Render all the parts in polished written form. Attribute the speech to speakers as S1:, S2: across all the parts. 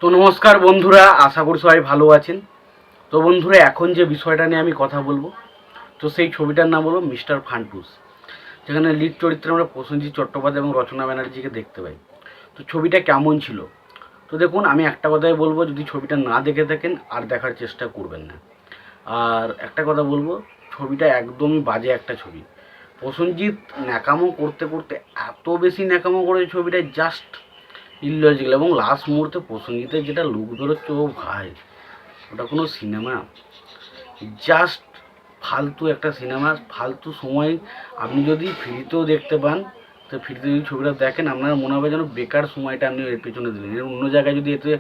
S1: তো নমস্কার বন্ধুরা, আশা করি সবাই ভালো আছেন। তো বন্ধুরা, এখন যে বিষয়টা নিয়ে আমি কথা বলবো, তো সেই ছবিটার নাম হলো মিস্টার ফান্টুস, যেখানে লিড চরিত্রে আমরা প্রসেনজিৎ চট্টোপাধ্যায় এবং রচনা ব্যানার্জিকে দেখতে পাই। তো ছবিটা কেমন ছিল? তো দেখুন, আমি একটা কথাই বলবো, যদি ছবিটা না দেখে থাকেন আর দেখার চেষ্টা করবেন না। আর একটা কথা বলবো, ছবিটা একদমই বাজে একটা ছবি। প্রসেনজিৎ ন্যাকামো করতে করতে এত বেশি ন্যাকামো করে ছবিটায়, জাস্ট ইললজিক্যাল। এবং লাস্ট মুহূর্তে প্রসেনজিতের যেটা লুক বেরোচ্ছে, ও ভাই, ওটা কোনো সিনেমা? জাস্ট ফালতু একটা সিনেমা, ফালতু সময়। আপনি যদি ফ্রিতেও দেখতে পান, তো ফ্রিতে যদি ছবিটা দেখেন, আপনার মনে হবে যেন বেকার সময়টা আপনি এর পেছনে দিলেন। এর অন্য জায়গায় যদি এতে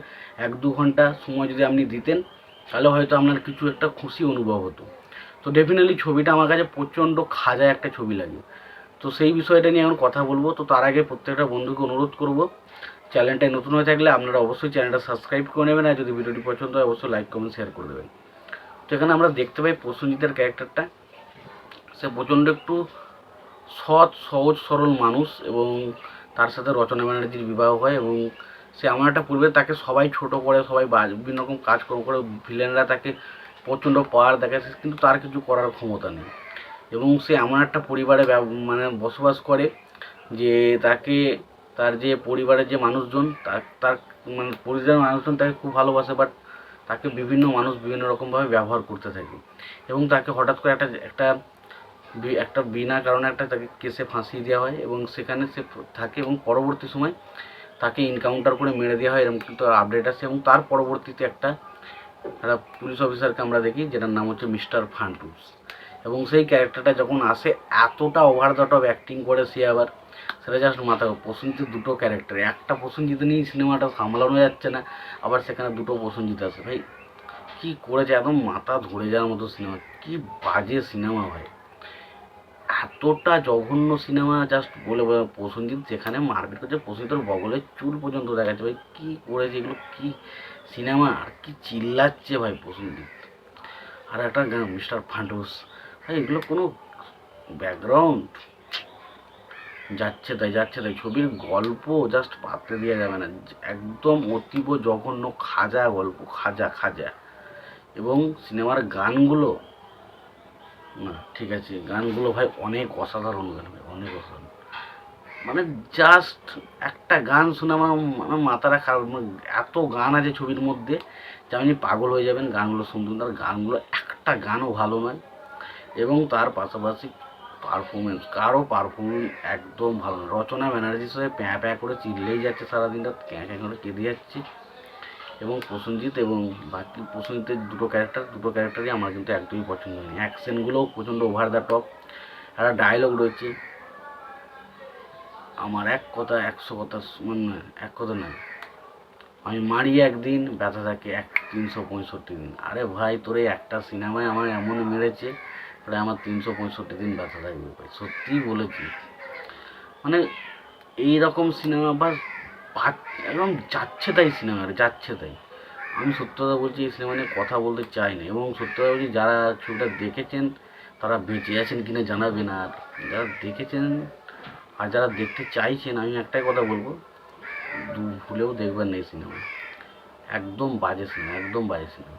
S1: 1-2 ঘন্টা সময় যদি আপনি দিতেন, তাহলে হয়তো আপনার কিছু একটা খুশি অনুভব হতো। তো ডেফিনেটলি ছবিটা আমার কাছে প্রচণ্ড খাজা একটা ছবি লাগে। তো সেই বিষয়টা নিয়ে এখন কথা বলবো। তো তার আগে প্রত্যেকটা বন্ধুকে অনুরোধ করব, চ্যানেলটায় নতুন হয়ে থাকলে আপনারা অবশ্যই চ্যানেলটা সাবস্ক্রাইব করে নেবেন, আর যদি ভিডিওটি পছন্দ হয় অবশ্যই লাইক কমেন্ট শেয়ার করে দেবেন। তো এখানে আমরা দেখতে পাই প্রসেনজিতের ক্যারেক্টারটা, সে প্রচণ্ড একটু সৎ সহজ সরল মানুষ, এবং তার সাথে রচনা ব্যানার্জির বিবাহ হয়। এবং সে এমন একটা পরিবেশ, তাকে সবাই ছোট করে, সবাই বিভিন্ন রকম কাজকর্ম করে, ভিলেনরা তাকে প্রচণ্ড পাওয়ার দেখাচ্ছে, কিন্তু তার কিছু করার ক্ষমতা নেই। এবং সে এমন একটা পরিবারে মানে বসবাস করে, যে তাকে, তার যে পরিবারের যে মানুষজন, তার তার মানে পরিবারের মানুষজন তাকে খুব ভালোবাসে, বাট তাকে বিভিন্ন মানুষ বিভিন্ন রকমভাবে ব্যবহার করতে থাকে। এবং তাকে হঠাৎ করে একটা একটা একটা বিনা কারণে একটা তাকে কেসে ফাঁসিয়ে দেওয়া হয়, এবং সেখানে সে থাকে, এবং পরবর্তী সময় তাকে এনকাউন্টার করে মেরে দেওয়া হয়, এরকম কিন্তু আপডেট আছে। এবং তার পরবর্তীতে একটা একটা পুলিশ অফিসারকে আমরা দেখি, যেটার নাম হচ্ছে মিস্টার ফান্টুস। এবং সেই ক্যারেক্টারটা যখন আসে, এতটা ওভার দ্য টপ অ্যাক্টিং করে সে, আবার সেটা জাস্ট মাথা। প্রসেনজিৎ দুটো ক্যারেক্টার, একটা প্রসেনজিৎ নিয়েই সিনেমাটা সামলানো যাচ্ছে না, আবার সেখানে দুটো প্রসেনজিৎ আছে। ভাই কী করেছে, একদম মাথা ধরে যাওয়ার মতো সিনেমা। কি বাজে সিনেমা ভাই, এতটা জঘন্য সিনেমা, জাস্ট বলে প্রসেনজিৎ যেখানে মারপিট করছে, প্রসেনজিতের বগলের চুল পর্যন্ত দেখাচ্ছে। ভাই কী করেছে এগুলো, কি সিনেমা! আর কি চিল্লাচ্ছে ভাই প্রসেনজিৎ। আর একটা গান মিস্টার ফান্টুস, ভাই এগুলো কোনো ব্যাকগ্রাউন্ড, যাচ্ছে তাই যাচ্ছে তাই। ছবির গল্প জাস্ট পাত্রে দেওয়া যাবে না, একদম অতীব জঘন্য খাজা গল্প, খাজা খাজা। এবং সিনেমার গানগুলো, না ঠিক আছে, গানগুলো ভাই অনেক অসাধারণ গান, ভাই অনেক অসাধারণ। মানে জাস্ট একটা গান শুনে আমার আমার মাথাটা খারাপ। এত গান আছে ছবির মধ্যে যে আপনি পাগল হয়ে যাবেন গানগুলো শুনতে, তার গানগুলো একটা গানও ভালো নয়। এবং তার পাশাপাশি পারফরমেন্স, কারো পারফরমেন্স একদম ভালো না। রচনা ব্যানার্জির সাথে প্যাঁ প্যাঁ করে চিল্লেই যাচ্ছে সারাদিনটা, ক্যাঁ ক্যাঁ করে কেঁদে যাচ্ছে। এবং প্রসেনজিৎ এবং বাকি প্রসেনজিতের দুটো ক্যারেক্টারই আমার কিন্তু একদমই পছন্দ হয়নি। অ্যাকশনগুলোও প্রচণ্ড ওভার দ্য টপ। একটা ডায়লগ রয়েছে, আমার এক কথা 100 কথা, মানে এক কথা নয়, আমি মারি একদিন, ব্যথা থাকে 365 দিন। আরে ভাই, তোর এই একটা সিনেমায় আমার এমন মেরেছে, প্রায় আমার 365 দিন ব্যথা থাকবে ভাই, সত্যিই বলেছি। মানে এইরকম সিনেমা বা একদম যাচ্ছে তাই সিনেমা, যাচ্ছে তাই। আমি সত্য কথা বলছি, এই সিনেমা নিয়ে কথা বলতে চাই না। এবং সত্য কথা বলছি, যারা ছবিটা দেখেছেন তারা বেঁচে আছেন কিনা জানাবেন। আর যারা দেখেছেন আর যারা দেখতে চাইছেন, আমি একটাই কথা বলবো, ভুলেও দেখবেন না এই সিনেমা। একদম বাজে সিনেমা, একদম বাজে সিনেমা।